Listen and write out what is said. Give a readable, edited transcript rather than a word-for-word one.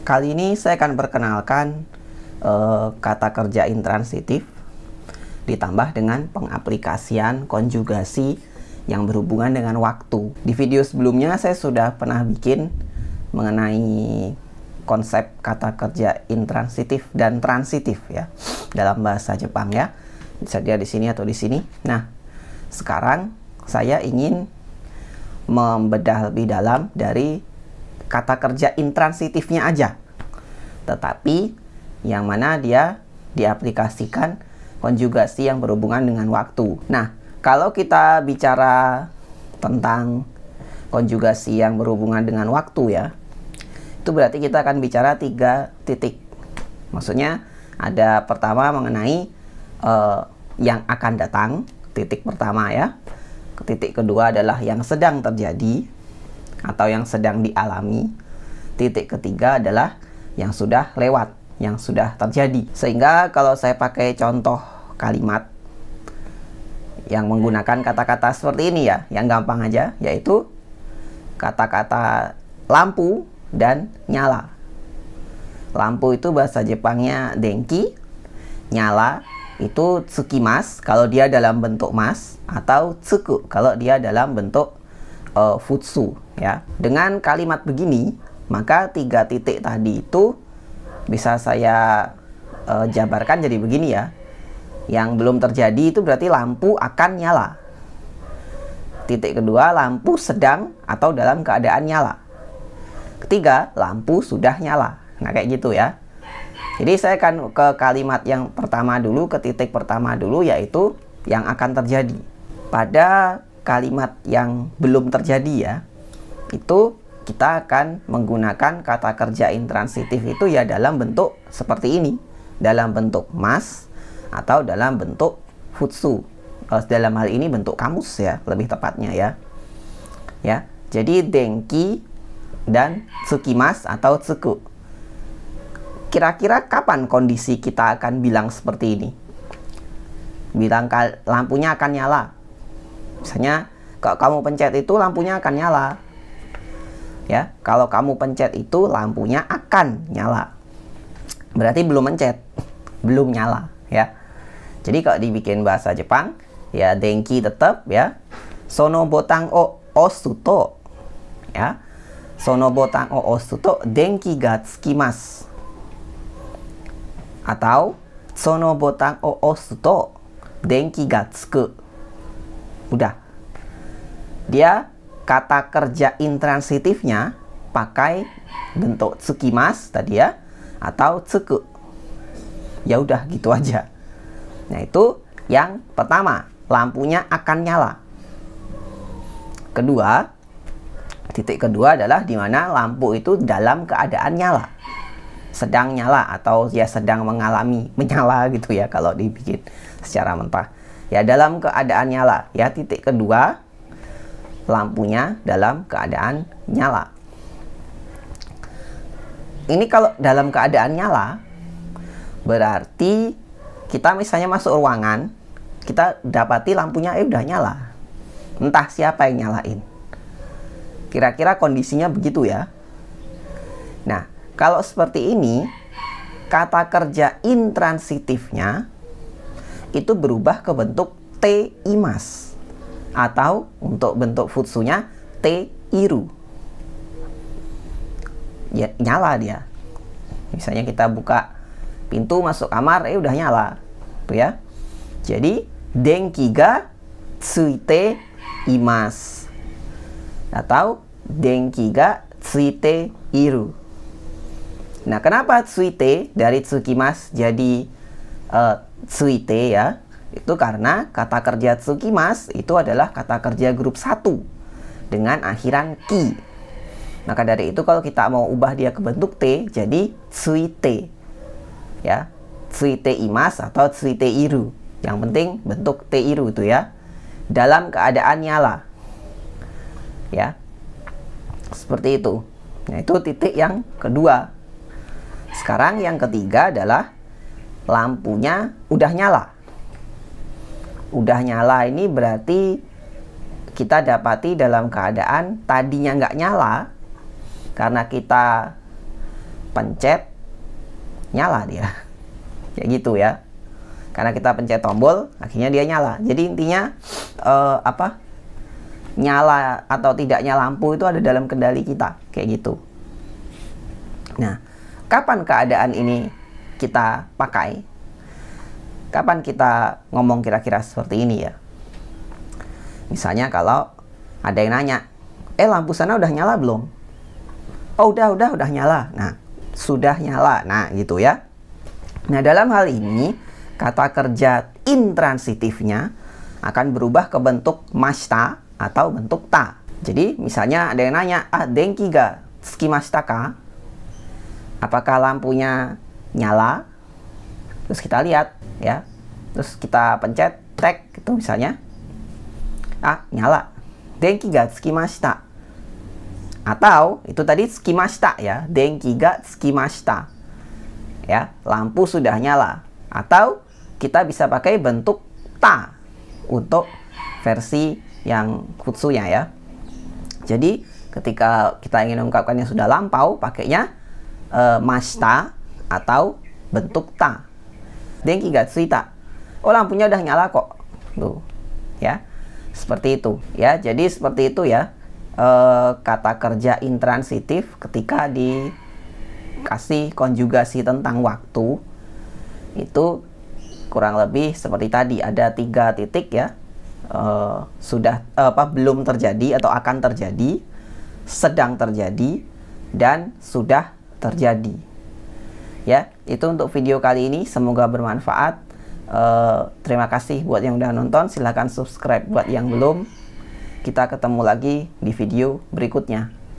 Kali ini saya akan perkenalkan kata kerja intransitif ditambah dengan pengaplikasian konjugasi yang berhubungan dengan waktu. Di video sebelumnya saya sudah pernah bikin mengenai konsep kata kerja intransitif dan transitif ya dalam bahasa Jepang ya. Bisa dia di sini atau di sini. Nah, sekarang saya ingin membedah lebih dalam dari kata kerja intransitifnya aja, tetapi yang mana dia diaplikasikan konjugasi yang berhubungan dengan waktu. Nah, kalau kita bicara tentang konjugasi yang berhubungan dengan waktu ya, itu berarti kita akan bicara 3 titik. Maksudnya ada pertama mengenai yang akan datang, titik pertama ya. Titik kedua adalah yang sedang terjadi atau yang sedang dialami. Titik ketiga adalah yang sudah lewat, yang sudah terjadi. Sehingga kalau saya pakai contoh kalimat yang menggunakan kata-kata seperti ini ya, yang gampang aja, yaitu kata-kata lampu dan nyala. Lampu itu bahasa Jepangnya denki, nyala itu tsukimasu kalau dia dalam bentuk mas, atau tsuku kalau dia dalam bentuk futsu ya. Dengan kalimat begini, maka 3 titik tadi itu bisa saya jabarkan jadi begini ya. Yang belum terjadi itu berarti lampu akan nyala. Titik kedua, lampu sedang atau dalam keadaan nyala. Ketiga, lampu sudah nyala. Nah, kayak gitu ya. Jadi saya akan ke kalimat yang pertama dulu, ke titik pertama dulu, yaitu yang akan terjadi. Pada kalimat yang belum terjadi ya, itu kita akan menggunakan kata kerja intransitif itu ya dalam bentuk seperti ini, dalam bentuk mas atau dalam bentuk futsu. Dalam hal ini bentuk kamus ya, lebih tepatnya ya. Ya, jadi denki dan tsukimasu atau tsuku. Kira-kira kapan kondisi kita akan bilang seperti ini? Bilang lampunya akan nyala. Misalnya, kalau kamu pencet itu lampunya akan nyala. Ya, kalau kamu pencet itu lampunya akan nyala. Berarti belum mencet, belum nyala ya. Jadi kalau dibikin bahasa Jepang, ya denki tetap ya. Sono botang o osu to ya. Sono botang o osu to denki ga tsukimasu. Atau sono botang o osu to denki ga tsuku. Udah. Dia kata kerja intransitifnya pakai bentuk tsukimasu tadi ya, atau tsuku. Ya udah gitu aja. Nah, itu yang pertama, lampunya akan nyala. Kedua, titik kedua adalah di mana lampu itu dalam keadaan nyala. Sedang nyala atau ya sedang mengalami menyala gitu ya kalau dibikin secara mentah. Ya dalam keadaan nyala. Ya titik kedua, lampunya dalam keadaan nyala. Ini kalau dalam keadaan nyala berarti kita misalnya masuk ruangan, kita dapati lampunya udah nyala. Entah siapa yang nyalain. Kira-kira kondisinya begitu ya. Nah, kalau seperti ini, kata kerja intransitifnya itu berubah ke bentuk te imas, atau untuk bentuk futsunya te iru. Ya, nyala dia. Misalnya kita buka pintu masuk kamar, udah nyala. Tuh ya. Jadi, denki ga tsuite imasu. Atau denki ga tsuite iru. Nah, kenapa tsuite dari tsukimasu jadi tsuite ya? Itu karena kata kerja tsukimasu itu adalah kata kerja grup 1 dengan akhiran ki. Maka dari itu kalau kita mau ubah dia ke bentuk T, jadi tsuite. Ya, tsuite imasu atau tsuite iru. Yang penting bentuk T iru itu ya. Dalam keadaan nyala. Ya. Seperti itu. Nah, itu titik yang kedua. Sekarang yang ketiga adalah lampunya udah nyala. Udah nyala ini berarti kita dapati dalam keadaan tadinya nggak nyala karena kita pencet, nyala dia. Kayak gitu ya. Karena kita pencet tombol, akhirnya dia nyala. Jadi intinya nyala atau tidaknya lampu itu ada dalam kendali kita, kayak gitu. Nah, kapan keadaan ini kita pakai? Kapan kita ngomong kira-kira seperti ini ya? Misalnya kalau ada yang nanya, lampu sana udah nyala belum? Oh, udah nyala. Nah, sudah nyala. Nah, gitu ya. Nah, dalam hal ini kata kerja intransitifnya akan berubah ke bentuk mashita atau bentuk ta. Jadi misalnya ada yang nanya, denki ga tsukimashita ka? Apakah lampunya nyala? Terus kita lihat ya. Terus kita pencet tek gitu misalnya. Nyala. Denki ga tsukimashita. Atau itu tadi tsukimashita ya. Denki ga tsukimashita. Ya, lampu sudah nyala. Atau kita bisa pakai bentuk ta untuk versi yang kutsunya ya. Jadi ketika kita ingin mengungkapkannya sudah lampau, pakainya mashita atau bentuk ta. Denki ga tsuita. Oh, lampunya udah nyala kok. Tuh. Ya. Seperti itu ya. Jadi seperti itu ya. Kata kerja intransitif ketika dikasih konjugasi tentang waktu itu kurang lebih seperti tadi, ada 3 titik ya. Belum terjadi atau akan terjadi, sedang terjadi, dan sudah terjadi. Ya, itu untuk video kali ini, semoga bermanfaat. Terima kasih buat yang udah nonton, silahkan subscribe buat yang belum. Kita ketemu lagi di video berikutnya.